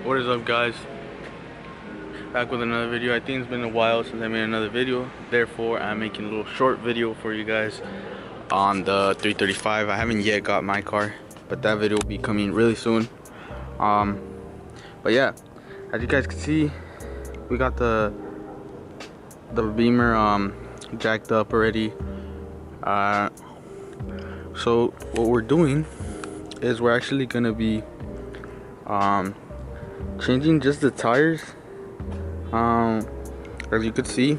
What is up, guys? Back with another video. I think it's been a while since I made another video, therefore I'm making a little short video for you guys on the 335. I haven't yet got my car, but that video will be coming really soon. But yeah, as you guys can see, we got the Beamer jacked up already. So what we're doing is we're actually gonna be changing just the tires. As you could see,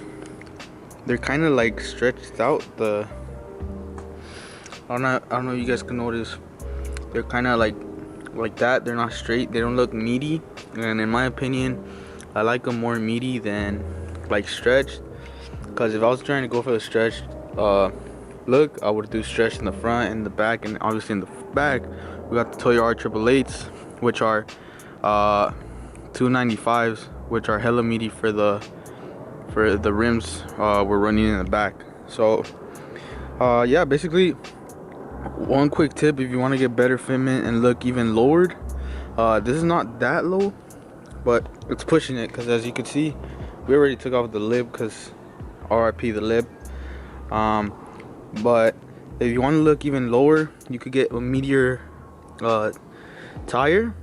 they're kind of like stretched out. I don't know if you guys can notice, they're kind of like that. They're not straight, they don't look meaty, and in my opinion I like them more meaty than like stretched, because if I was trying to go for the stretched look, I would do stretched in the front and the back. And obviously in the back we got the Toyo R888s, which are 295s, which are hella meaty for the rims we're running in the back. So yeah, basically one quick tip: if you want to get better fitment and look even lowered, this is not that low, but it's pushing it, because as you can see, we already took off the lip, because RIP the lip. But if you want to look even lower, you could get a meatier tire,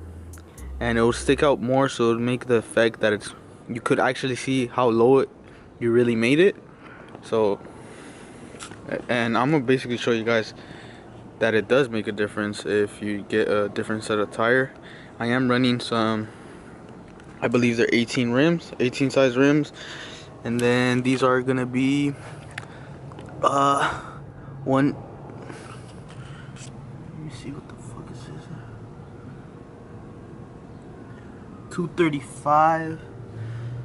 and it will stick out more, so it'll make the effect that you could actually see how low you really made it. So, and I'm gonna basically show you guys that it does make a difference if you get a different set of tire. I am running some, I believe they're 18 size rims, and then these are gonna be let me see, what the fuck is this? 235,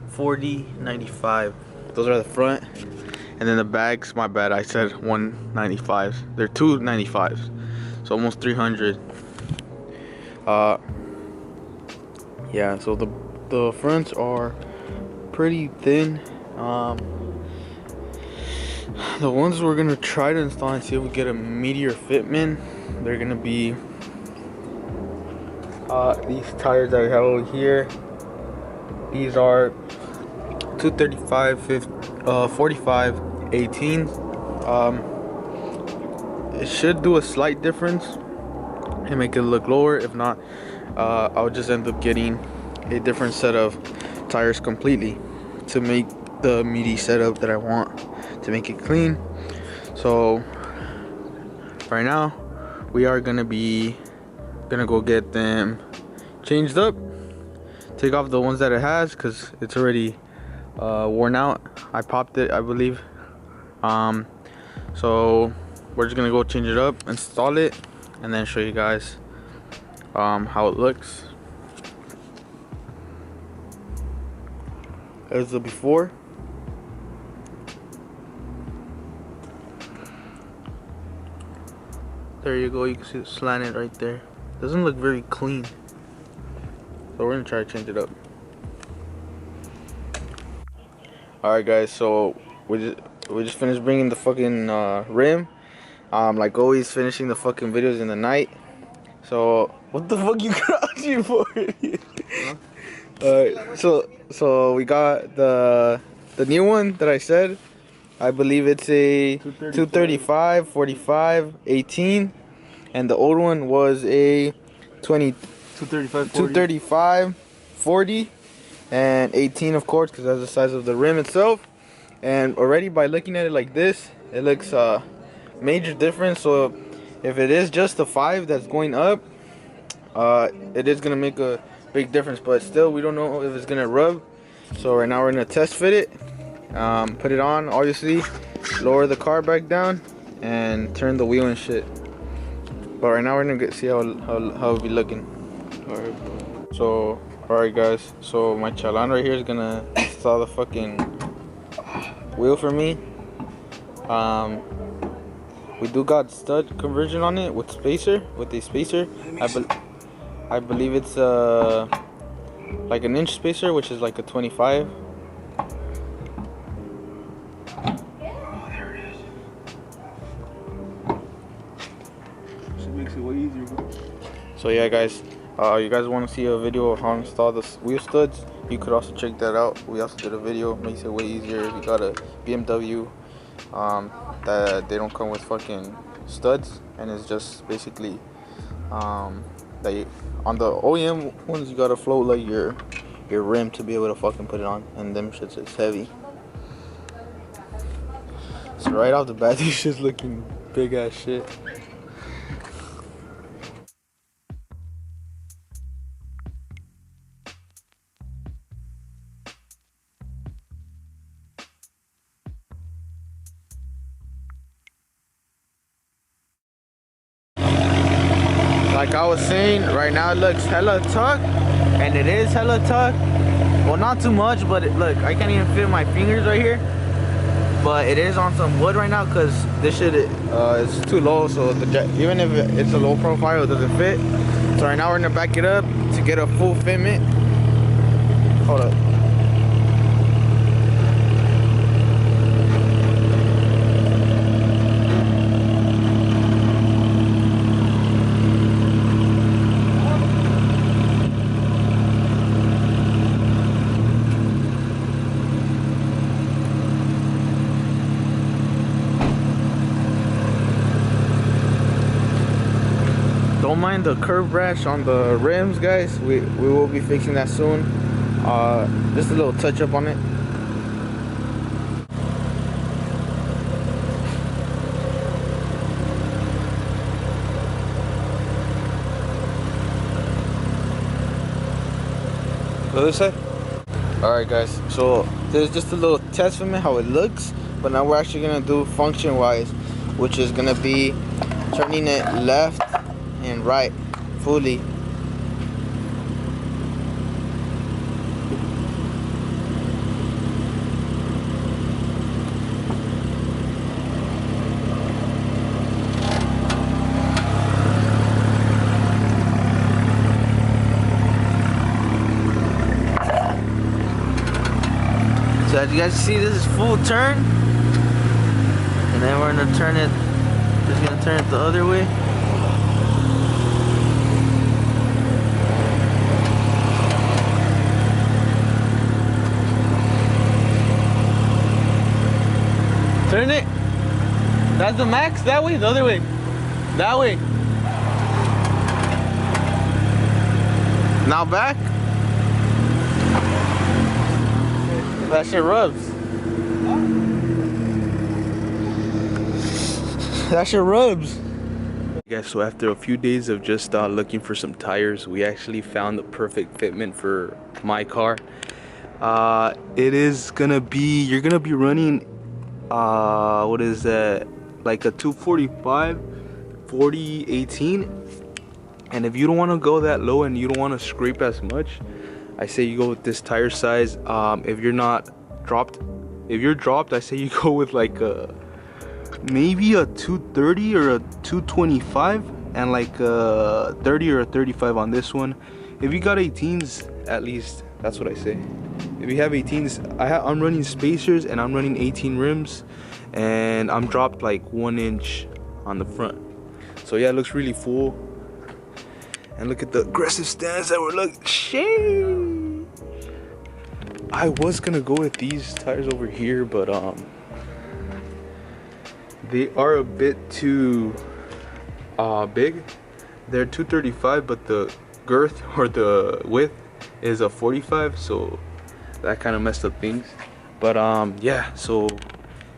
40, 95. Those are the front, and then the bags, my bad, I said 195s. They're 295s, so almost 300. Yeah, so the fronts are pretty thin. The ones we're gonna try to install and see if we get a meatier fitment, they're gonna be these tires that I have over here. These are 235 45 18. It should do a slight difference and make it look lower. If not, I'll just end up getting a different set of tires completely to make the meaty setup that I want, to make it clean. So right now we are gonna go get them changed up, take off the ones that it has, because it's already worn out. I popped it, I believe. So we're just gonna go change it up, install it, and then show you guys how it looks. There's the before. There you go, you can see it slanted right there. Doesn't look very clean, so we're gonna try to change it up. Alright guys, so we just finished bringing the fucking rim. Like always, finishing the fucking videos in the night. So what the fuck you crouching for? Huh? Alright, so we got the new one that I said. I believe it's a 235 45 18, and the old one was a 235 40 and 18, of course, because that's the size of the rim itself. And already by looking at it like this, it looks major difference. So if it is just the 5 that's going up, it is gonna make a big difference, but still we don't know if it's gonna rub. So right now we're gonna test fit it, put it on, obviously lower the car back down and turn the wheel and shit. But right now we're gonna see how it'll be looking. Alright, so alright guys, so my chalan right here is gonna install the fucking wheel for me. We do got stud conversion on it with a spacer. I believe it's like an inch spacer, which is like a 25. Makes it way easier. So yeah guys, You guys want to see a video of how to install the wheel studs, you could also check that out. We also did a video. Makes it way easier if you got a BMW that they don't come with fucking studs, and it's just basically that on the OEM ones you gotta float like your rim to be able to fucking put it on, and them shits is heavy. So right off the bat, these shit's looking big ass shit. Like I was saying, right now it looks hella tuck, and it is hella tuck. Well, not too much, but look, I can't even fit my fingers right here. But it is on some wood right now because this shit is too low, so even if it's a low profile, it doesn't fit. So right now we're gonna back it up to get a full fitment. Hold up. Don't mind the curb rash on the rims, guys. We will be fixing that soon. Just a little touch up on it. The other side. Alright guys, so there's just a little test for me how it looks, but now we're actually gonna do function wise, which is gonna be turning it left and right fully. So as you guys see, this is full turn, and then we're gonna turn it, just gonna turn it the other way. Turn it. That's the max. That way, the other way. That way. Now back. That shit rubs. That shit rubs. Guys, so after a few days of just looking for some tires, we actually found the perfect fitment for my car. It is gonna be, you're gonna be running what is that, like a 245 40 18, and if you don't want to go that low and you don't want to scrape as much, I say you go with this tire size. If you're dropped, I say you go with like maybe a 230 or a 225 and like a 30 or a 35 on this one. If you got 18s, at least, that's what I say. If you have 18s, I'm running spacers and I'm running 18 rims, and I'm dropped like 1 inch on the front. So yeah, it looks really full. And look at the aggressive stance that we're looking. Shit. I was gonna go with these tires over here, but they are a bit too big. They're 235, but the girth or the width is a 45, so that kind of messed up things. But yeah, so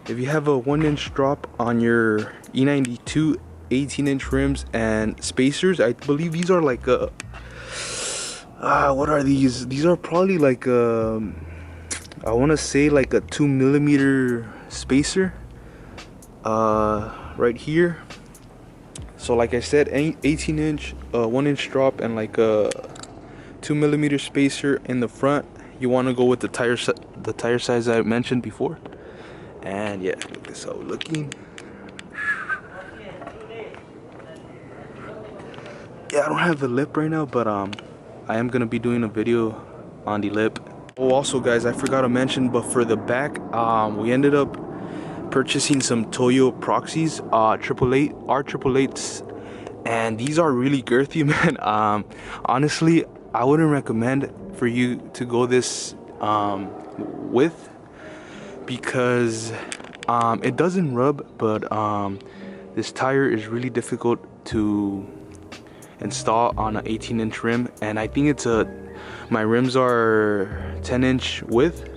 if you have a 1 inch drop on your E92 18-inch rims and spacers, I believe these are like what are these? These are probably like I want to say like a 2mm spacer right here. So like I said, 18-inch 1 inch drop and like a 2mm spacer in the front. You want to go with the tire size I mentioned before. And yeah, look, this how we're looking. Yeah, I don't have the lip right now, but I am gonna be doing a video on the lip. Oh, also guys, I forgot to mention, but for the back, we ended up purchasing some Toyo proxes, R888s, and these are really girthy, man. Honestly, I wouldn't recommend for you to go this width, because it doesn't rub, but this tire is really difficult to install on an 18-inch rim, and I think it's my rims are 10-inch width,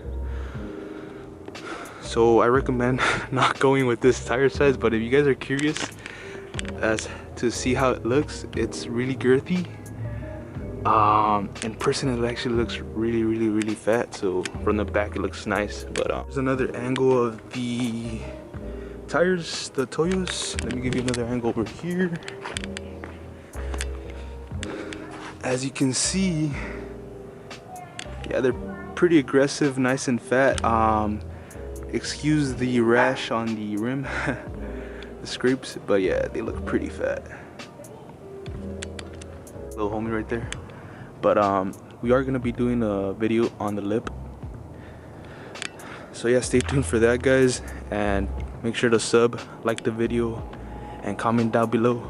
so I recommend not going with this tire size. But if you guys are curious as to see how it looks, it's really girthy. In person it actually looks really fat, so from the back it looks nice. But there's another angle of the tires, the Toyos. Let me give you another angle over here. As you can see, yeah, they're pretty aggressive, nice and fat. Excuse the rash on the rim, the scrapes, but yeah, they look pretty fat. Little homie right there. But we are gonna be doing a video on the lip, so yeah, stay tuned for that, guys, and make sure to like the video and comment down below.